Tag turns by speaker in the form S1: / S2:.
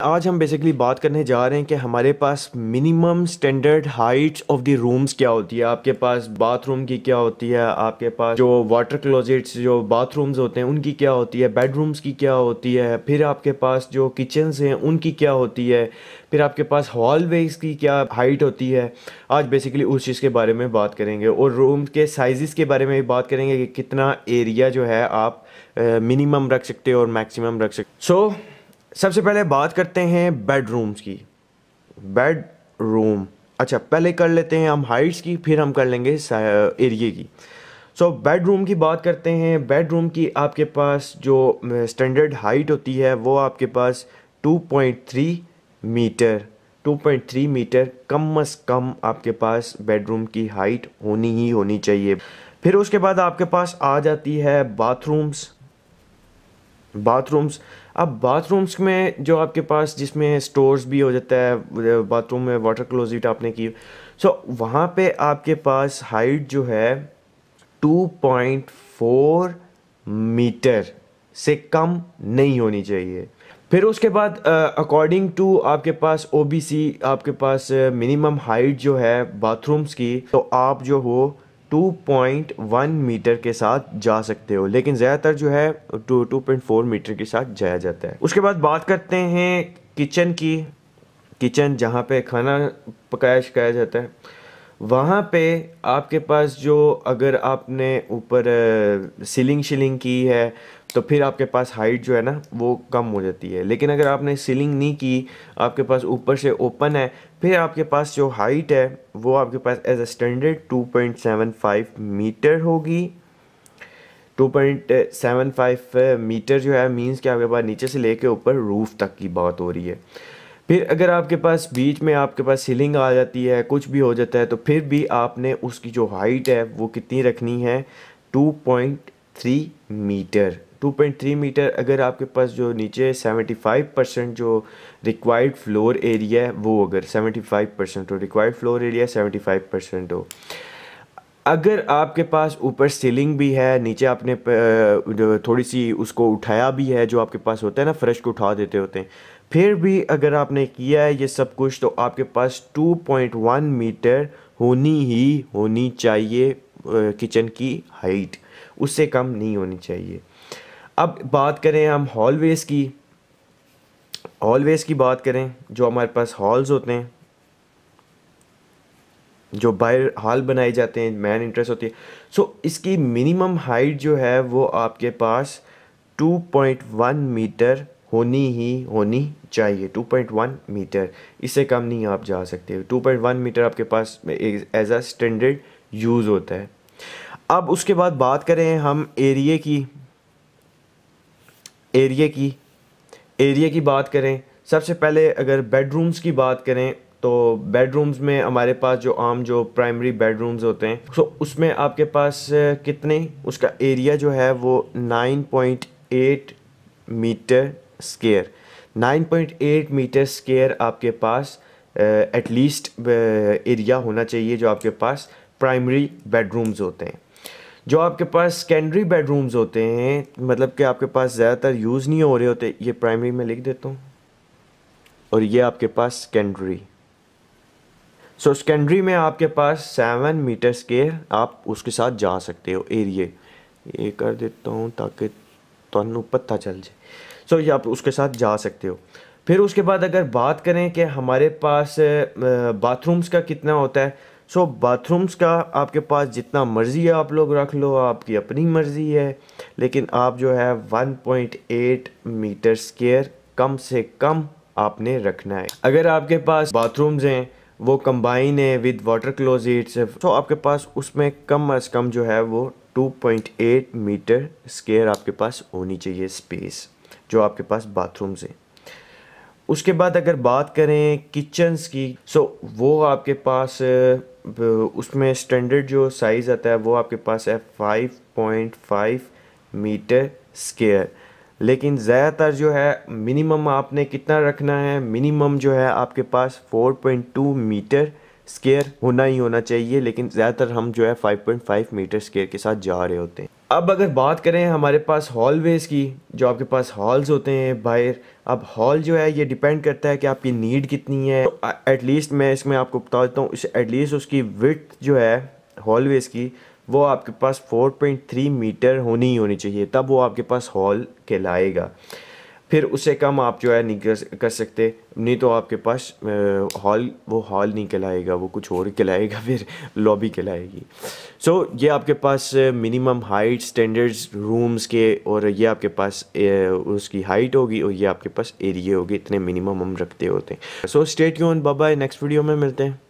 S1: आज हम बेसिकली बात करने जा रहे हैं कि हमारे पास minimum standard heights of the rooms क्या होती है। आपके पास बाथरूम की क्या होती है, आपके पास जो वाटर क्लोजेट्स जो बाथरूम्स होते हैं उनकी क्या होती है, बेडरूम्स की क्या होती है, फिर आपके पास जो किचन्स हैं उनकी क्या होती है, फिर आपके पास हॉलवेज की क्या हाइट होती है। आज बेसिकली उस चीज़ के बारे में बात करेंगे और रूम के साइज़ के बारे में भी बात करेंगे कि कितना एरिया जो है आप मिनिमम रख सकते हो और मैक्सिमम रख सकते हो। सबसे पहले बात करते हैं बेडरूम्स की। बेडरूम, अच्छा पहले कर लेते हैं हम हाइट्स की, फिर हम कर लेंगे एरिया की। बेडरूम की बात करते हैं। बेडरूम की आपके पास जो स्टैंडर्ड हाइट होती है वो आपके पास 2.3 मीटर 2.3 मीटर कम से कम आपके पास बेडरूम की हाइट होनी ही होनी चाहिए। फिर उसके बाद आपके पास आ जाती है बाथरूम्स। अब बाथरूम्स में जो आपके पास जिसमें स्टोर्स भी हो जाता है, बाथरूम में वाटर क्लोजेट आपने की, वहाँ पे आपके पास हाइट जो है 2.4 मीटर से कम नहीं होनी चाहिए। फिर उसके बाद अकॉर्डिंग टू आपके पास ओबीसी आपके पास मिनिमम हाइट जो है बाथरूम्स की, तो आप जो हो 2.1 मीटर के साथ जा सकते हो, लेकिन ज़्यादातर जो है 2.4 मीटर के साथ जाया जाता है। उसके बाद बात करते हैं किचन की। किचन जहाँ पे खाना पकाया शकाया जाता है, वहाँ पे आपके पास जो अगर आपने ऊपर सीलिंग शीलिंग की है तो फिर आपके पास हाइट जो है ना वो कम हो जाती है। लेकिन अगर आपने सीलिंग नहीं की, आपके पास ऊपर से ओपन है, फिर आपके पास जो हाइट है वो आपके पास एज अ स्टैंडर्ड 2.75 मीटर होगी। 2.75 मीटर जो है मीन्स कि आपके पास नीचे से लेके ऊपर रूफ तक की बात हो रही है। फिर अगर आपके पास बीच में आपके पास सीलिंग आ जाती है, कुछ भी हो जाता है, तो फिर भी आपने उसकी जो हाइट है वो कितनी रखनी है, 2.3 मीटर। 2.3 मीटर अगर आपके पास जो नीचे 75% जो रिक्वायर्ड फ्लोर एरिया है वो अगर 75% हो, रिक्वायर्ड फ्लोर एरिया 75% हो। अगर आपके पास ऊपर सीलिंग भी है, नीचे आपने थोड़ी सी उसको उठाया भी है, जो आपके पास होता है ना फर्श को उठा देते होते हैं, फिर भी अगर आपने किया है ये सब कुछ, तो आपके पास 2.1 मीटर होनी ही होनी चाहिए किचन की हाइट, उससे कम नहीं होनी चाहिए। अब बात करें हम हॉलवेज की। हॉलवेज की बात करें, जो हमारे पास हॉल्स होते हैं, जो बाहर हॉल बनाए जाते हैं, मैन इंट्रेंस होती है, इसकी मिनिमम हाइट जो है वो आपके पास 2.1 मीटर होनी ही होनी चाहिए। 2.1 मीटर, इससे कम नहीं आप जा सकते। 2.1 मीटर आपके पास एज अ स्टैंडर्ड यूज़ होता है। अब उसके बाद बात करें हम एरिया की बात करें। सबसे पहले अगर बेडरूम्स की बात करें, तो बेडरूम्स में हमारे पास जो आम जो प्राइमरी बेडरूम्स होते हैं, उसमें आपके पास कितने उसका एरिया जो है वो 9.8 मीटर स्क्वायर 9.8 मीटर स्क्वायर आपके पास एटलीस्ट एरिया होना चाहिए जो आपके पास प्राइमरी बेडरूम्स होते हैं। जो आपके पास सेकेंडरी बेडरूम्स होते हैं, मतलब कि आपके पास ज़्यादातर यूज़ नहीं हो रहे होते, ये प्राइमरी में लिख देता हूँ, और ये आपके पास सेकेंडरी। सेकेंडरी में आपके पास 7 मीटर स्क्वायर आप उसके साथ जा सकते हो एरिया। ये कर देता हूँ ताकि तुहानू पता चल जाए। ये आप उसके साथ जा सकते हो। फिर उसके बाद अगर बात करें कि हमारे पास बाथरूम्स का कितना होता है, बाथरूम्स का आपके पास जितना मर्ज़ी है आप लोग रख लो, आपकी अपनी मर्ज़ी है, लेकिन आप जो है 1.8 मीटर स्क्वायर कम से कम आपने रखना है। अगर आपके पास बाथरूम्स हैं वो कंबाइन है विद वाटर क्लोजेट्स है, तो आपके पास उसमें कम अज़ कम जो है वो 2.8 मीटर स्क्वायर आपके पास होनी चाहिए स्पेस, जो आपके पास बाथरूम्स हैं। उसके बाद अगर बात करें किचन्स की, वो आपके पास उसमें स्टैंडर्ड जो साइज़ आता है वो आपके पास है 5.5 मीटर स्क्वायर। लेकिन ज़्यादातर जो है मिनिमम आपने कितना रखना है, मिनिमम जो है आपके पास 4.2 मीटर स्क्वायर होना ही होना चाहिए, लेकिन ज़्यादातर हम जो है 5.5 मीटर स्क्वायर के साथ जा रहे होते हैं। अब अगर बात करें हमारे पास हॉलवेज की, जो आपके पास हॉल्स होते हैं बाहर, अब हॉल जो है ये डिपेंड करता है कि आपकी नीड कितनी है। तो एटलीस्ट मैं इसमें आपको बता देता हूँ, एटलीस्ट उसकी विड्थ जो है हॉलवेज की, वो आपके पास 4.3 मीटर होनी ही होनी चाहिए, तब वो आपके पास हॉल कहलाएगा। फिर उससे कम आप जो है नहीं कर सकते, नहीं तो आपके पास हॉल, वो हॉल नहीं कहलाएगा, वो कुछ और कहलाएगा, फिर लॉबी कहलाएगी। सो ये आपके पास मिनिमम हाइट स्टैंडर्ड्स रूम्स के, और ये आपके पास उसकी हाइट होगी, और ये आपके पास एरिया होगी, इतने मिनिमम हम रखते होते हैं। So stay tuned, bye bye, next video में मिलते हैं।